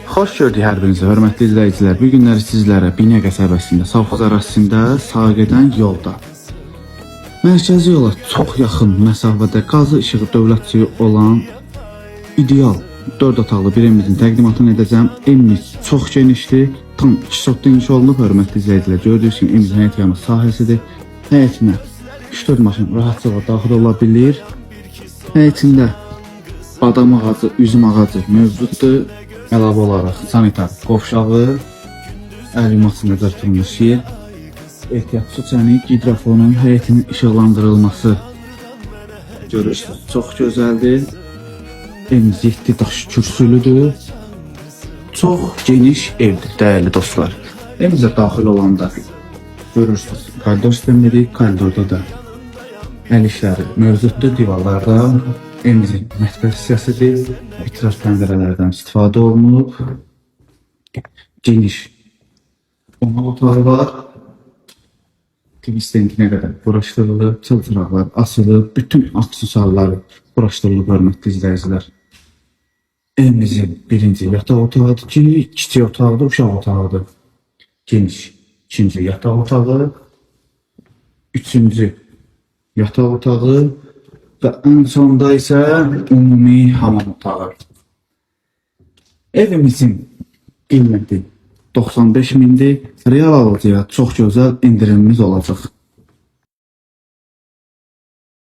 Xoş gördük hər birinizi, hörmətli izləyicilər. Bu günləri sizlərə Binə qəsəbəsində, Savxoz ərazisində sağa gedən yolda, mərkəzi yola çox yaxın məsafədə qazı işığı dövlətçiliyi olan ideal 4 otaqlı bir evimizin təqdimatını edəcəm. Evimiz çox genişdir, tam 2 sotda inşa olunub, hörmətli izləyicilər. Gördüyünüz kimi evimizin həyət yanı sahəsidir. Həyətinə 3-4 maşın rahatlıqla daxil ola bilir. Həyətində badam ağacı, üzüm ağacı mövcuddur. Əlavə olaraq sanitar qovşağı, əl yuması nəzərdə tutulmuş yer, ehtiyat su çəni, gidrofonun həyətinin işıqlandırılması görürsünüz. Çox gözəldir. Evimiz 7 daş kürsülüdür. Çox geniş evdir, dəyərli dostlar. Evimizə daxil olanda görürsünüz, koridor sistemidir. Koridorda da əl işləri mövcuddur divarlarda. Evimizin mətbəx hissəsidir. Vitraj pəncərələrdən istifadə olunub. Geniş qonaq otağı var. TV stenginə qədər quraşdırılıb, çılçıraqlar asılıb, bütün aksesuarlar quraşdırılıb, hörmətli izləyicilər. Evimizin birinci yataq otağıdır ki, kiçik otaqdır, uşaq otağıdır. Geniş ikinci yataq otağı, üçüncü yataq otağı və ən sonda isə ümumi hamam otağı. Evimizin qiyməti 95 mindir. Real alıcıya çox gözəl indirimimiz olacaq.